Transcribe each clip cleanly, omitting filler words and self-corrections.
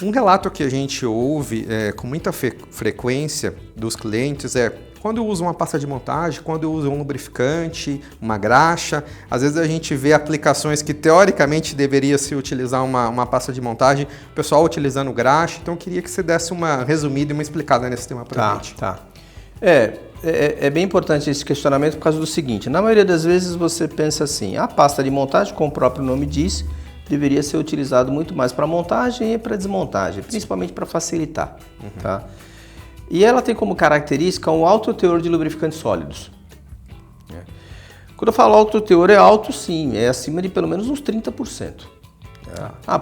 Um relato que a gente ouve com muita frequência dos clientes é quando eu uso uma pasta de montagem, quando eu uso um lubrificante, uma graxa, às vezes a gente vê aplicações que teoricamente deveria se utilizar uma pasta de montagem, o pessoal utilizando graxa, então eu queria que você desse uma resumida e uma explicada nesse tema para a gente. Tá. É bem importante esse questionamento por causa do seguinte, na maioria das vezes você pensa assim, a pasta de montagem, como o próprio nome diz, deveria ser utilizado muito mais para montagem e para desmontagem, principalmente para facilitar. Tá? E ela tem como característica um alto teor de lubrificantes sólidos. Quando eu falo alto teor, é alto sim, é acima de pelo menos uns 30%.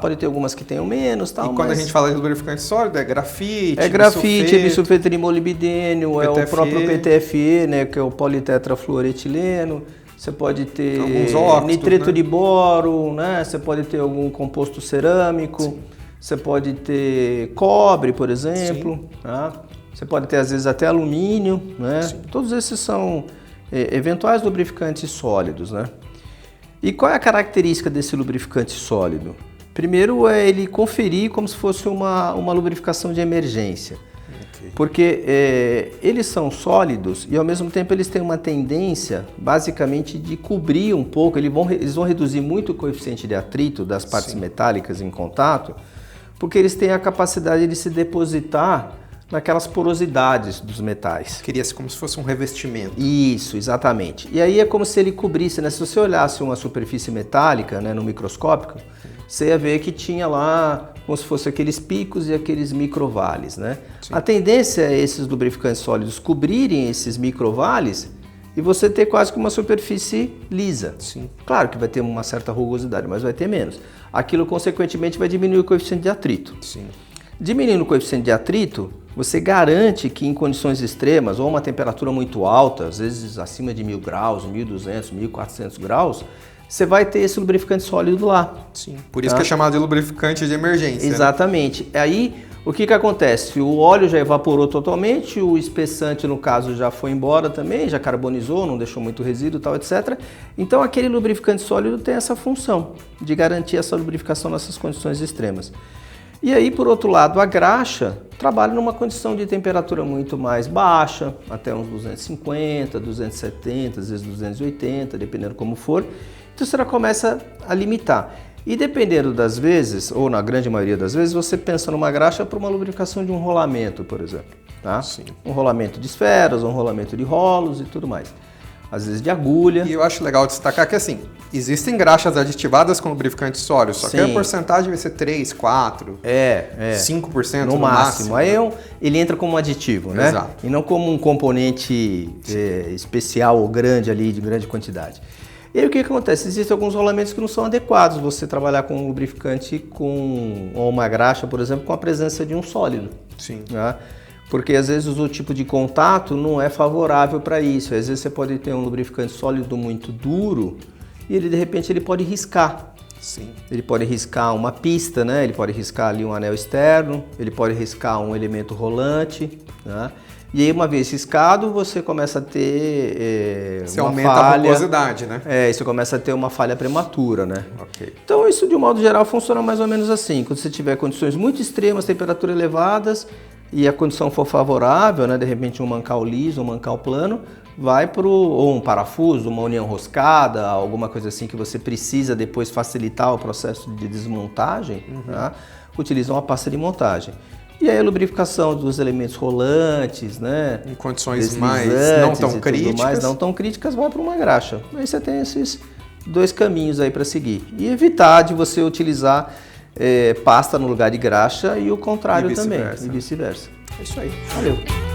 Pode ter algumas que tenham menos, tal, e quando a gente fala de lubrificante sólido, é grafite, bisulfeto de molibdênio, PTFE. É o próprio PTFE, né, que é o politetrafluoretileno. Você pode ter óxidos, nitreto né? de boro, né? Você pode ter algum composto cerâmico, Sim. Você pode ter cobre, por exemplo, tá? Você pode ter às vezes até alumínio, né? Sim. Todos esses são eventuais lubrificantes sólidos, né? E qual é a característica desse lubrificante sólido? Primeiro é ele conferir como se fosse uma lubrificação de emergência. Porque eles são sólidos e ao mesmo tempo eles têm uma tendência basicamente de cobrir um pouco, eles vão reduzir muito o coeficiente de atrito das partes metálicas em contato, porque eles têm a capacidade de se depositar naquelas porosidades dos metais. Queria-se como se fosse um revestimento. Isso, exatamente. E aí é como se ele cobrisse, né? Se você olhasse uma superfície metálica, né, no microscópio, você ia ver que tinha lá como se fosse aqueles picos e aqueles microvales, né? Sim. A tendência é esses lubrificantes sólidos cobrirem esses microvales e você ter quase que uma superfície lisa. Sim. Claro que vai ter uma certa rugosidade, mas vai ter menos. Aquilo, consequentemente, vai diminuir o coeficiente de atrito. Sim. Diminuindo o coeficiente de atrito, você garante que em condições extremas ou uma temperatura muito alta, às vezes acima de 1000 graus, 1200, 1400 graus, você vai ter esse lubrificante sólido lá. Sim. Por isso que é chamado de lubrificante de emergência. Exatamente. Né? Aí, o que acontece? O óleo já evaporou totalmente, o espessante, no caso, já foi embora também, já carbonizou, não deixou muito resíduo e tal, etc. Então, aquele lubrificante sólido tem essa função de garantir essa lubrificação nessas condições extremas. E aí, por outro lado, a graxa trabalha numa condição de temperatura muito mais baixa, até uns 250, 270, às vezes 280, dependendo como for. Então, você já começa a limitar. E dependendo das vezes, ou na grande maioria das vezes, você pensa numa graxa para uma lubrificação de um rolamento, por exemplo. Tá? Sim. Um rolamento de esferas, um rolamento de rolos e tudo mais. Às vezes de agulha. E eu acho legal destacar que, assim, existem graxas aditivadas com lubrificantes sólidos, só que a porcentagem vai ser 3, 4, 5% no máximo. Aí ele entra como aditivo, né? Exato. E não como um componente especial ou grande ali, de grande quantidade. E aí o que acontece? Existem alguns rolamentos que não são adequados você trabalhar com um lubrificante ou uma graxa, por exemplo, com a presença de um sólido. Sim. Né? Porque às vezes o tipo de contato não é favorável para isso. Às vezes você pode ter um lubrificante sólido muito duro e ele de repente ele pode riscar. Sim. Ele pode riscar uma pista, né? Ele pode riscar ali um anel externo, ele pode riscar um elemento rolante, né? E aí, uma vez riscado, você começa a ter você uma aumenta falha. A rugosidade, né? Você começa a ter uma falha prematura, né? Ok. Então, isso de um modo geral funciona mais ou menos assim. Quando você tiver condições muito extremas, temperatura elevadas, e a condição for favorável, né? De repente um mancal liso, um mancal plano, vai ou um parafuso, uma união roscada, alguma coisa assim que você precisa depois facilitar o processo de desmontagem, tá? Utiliza uma pasta de montagem. E aí a lubrificação dos elementos rolantes, né? Em condições mais não tão críticas. Não tão críticas, vai para uma graxa. Aí você tem esses dois caminhos aí para seguir. E evitar de você utilizar pasta no lugar de graxa e o contrário também. E vice-versa. É isso aí. Valeu.